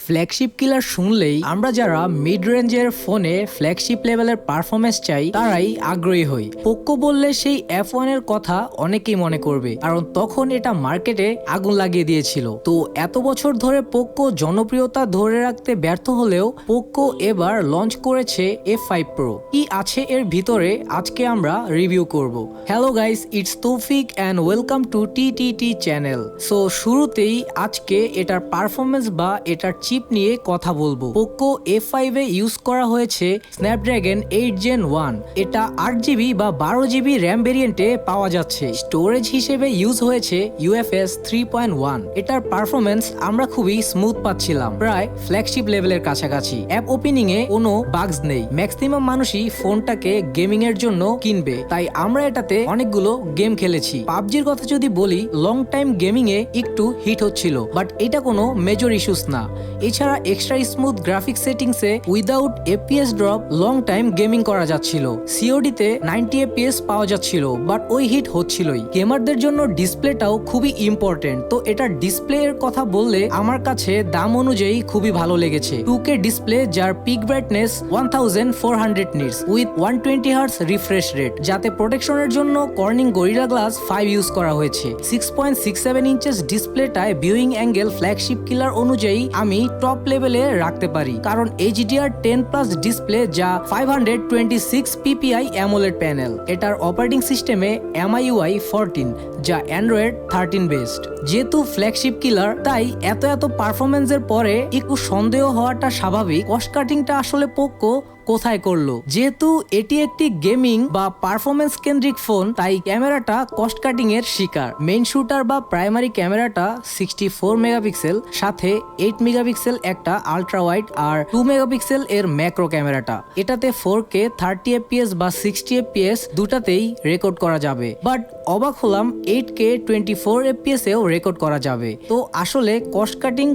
Flagship killer শুনলেই আমরা যারা মিড রেঞ্জের ফোনে ফ্ল্যাগশিপ লেভেলের পারফরমেন্স চাই তারাই আগ্রহী হই। পোকো বললে সেই F1 এর কথা অনেকেই মনে করবে, কারণ তখন এটা মার্কেটে আগুন লাগিয়ে দিয়েছিল। তো এত বছর ধরে পোকো জনপ্রিয়তা ধরে রাখতে ব্যর্থ হলেও পোকো এবার লঞ্চ করেছে F5 Pro। কি আছে এর ভিতরে আজকে আমরা রিভিউ করব। হ্যালো গাইস, ইটস তৌফিক and welcome to T channel. So শুরুতেই আজকে এটার পারফরমেন্স বা এটার চিপ নিয়ে কথা বলবো। পোকো F5 এ ইউজ করা হয়েছে স্ন্যাপড্রাগন 8 Gen 1। এটা 8GB বা 12GB র্যাম ভেরিয়েন্টে পাওয়া যাচ্ছে। স্টোরেজ হিসেবে ইউজ হয়েছে UFS 3.1। এটার পারফরমেন্স আমরা খুবই স্মুথ পাচ্ছিলাম, প্রায় ফ্ল্যাগশিপ লেভেলের কাছাকাছি। অ্যাপ ওপেনিং এ কোনো বাগস নেই। ম্যাক্সিমাম মানুষই ফোনটাকে গেমিং এর জন্য কিনবে, তাই আমরা এটাতে অনেকগুলো গেম খেলেছি। পাবজির কথা যদি বলি, লং টাইম গেমিং এ একটু হিট হচ্ছিল, বাট এটা কোনো মেজর ইস্যুস না। এছাড়া এক্সট্রা স্মুথ গ্রাফিক্স সেটিংস এ without FPS drop long time gaming করা যাচ্ছিল। COD তে 90 FPS পাওয়া যাচ্ছিল, বাট ওই হিট হচ্ছিলই। গেমারদের জন্য ডিসপ্লেটাও খুবই ইম্পর্টেন্ট। তো এটার ডিসপ্লে এর কথা বললে আমার কাছে দাম অনুযায়ী খুবই ভালো লেগেছে। 2K ডিসপ্লে যার pick brightness 1400 nits with 120 Hz refresh rate, যাতে প্রোটেকশনের জন্য কর্নিং গরিলা গ্লাস 5 ইউজ করা হয়েছে। 6.67 ইঞ্চেস ডিসপ্লেটায় ভিউইং অ্যাঙ্গেল ফ্ল্যাগশিপ কিলার অনুযায়ী আমি টপ লেভেলে রাখতে পারি, কারণ HDR10+ ডিসপ্লে যা 526 ppi অ্যামোলেড প্যানেল। এটার অপারেটিং সিস্টেমে MIUI 14 যা অ্যান্ড্রয়েড 13 বেসড। যেহেতু ফ্ল্যাগশিপ কিলার, তাই এত পারফরমেন্সের পরে একটু সন্দেহ হওয়াটা স্বাভাবিক। কস্ট কাটিংটা আসলে পোকো কোথায় করলো? যেহেতু এটি একটি গেমিং বা পারফরমেন্স কেন্দ্রিক ফোন, তাই ক্যামেরাটা কস্ট কাটিং এর শিকার। মেইন শুটার বা প্রাইমারি ক্যামেরাটা 64 মেগাপিক্সেল, সাথে 8 মেগাপিক্সেল একটা আলট্রা ওয়াইড আর 2 মেগাপিক্সেল এর ম্যাক্রো ক্যামেরাটা। এটাতে 4K 30 FPS বা 60 FPS দুটাতেই রেকর্ড করা যাবে, বাট অবাক হলাম 8K 24 FPS এও রেকর্ড করা যাবে। তো আসলে কস্ট কাটিং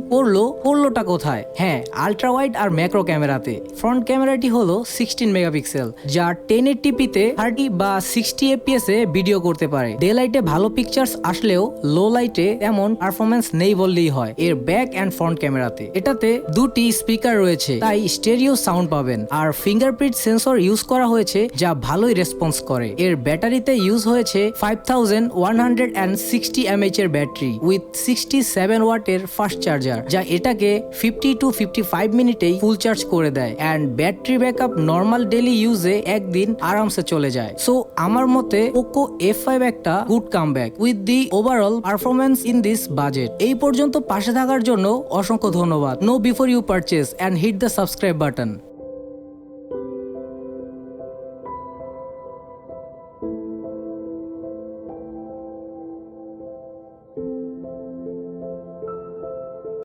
করলোটা কোথায়? হ্যাঁ, আলট্রা ওয়াইড আর ম্যাক্রো ক্যামেরাতে। ফ্রন্ট ক্যামেরাটি হলো 16 মেগাপিক্সেল, যা 1080p তে 30 বা 60 FPS এ ভিডিও করতে পারে। ডে লাইটে ভালো পিকচার্স আসলেও লো লাইটে তেমন পারফরমেন্স নেই বললেই হয়। এর ব্যাক এন্ড ফ্রন্ট ক্যামেরাতে এটাতে দুটি স্পিকার রয়েছে, তাই স্টেরিও সাউন্ড পাবেন। আর ফিঙ্গারপ্রিন্ট সেন্সর ইউজ করা হয়েছে, যা ভালোই রেসপন্স করে। এর ব্যাটারিতে ইউজ হয়েছে 5160 mAh এর ব্যাটারি উইথ 67 ওয়াটের ফাস্ট চার্জার, যা এটাকে 50 to 55 মিনিটেই ফুল চার্জ করে দেয়। And battery backup normal daily ইউজে একদিন আরামসে চলে যায়। সো আমার মতে পোকো F5 একটা good comeback with the overall performance in this budget. এই পর্যন্ত পাশে থাকার জন্য অসংখ্য ধন্যবাদ। Know before you purchase and hit the subscribe button.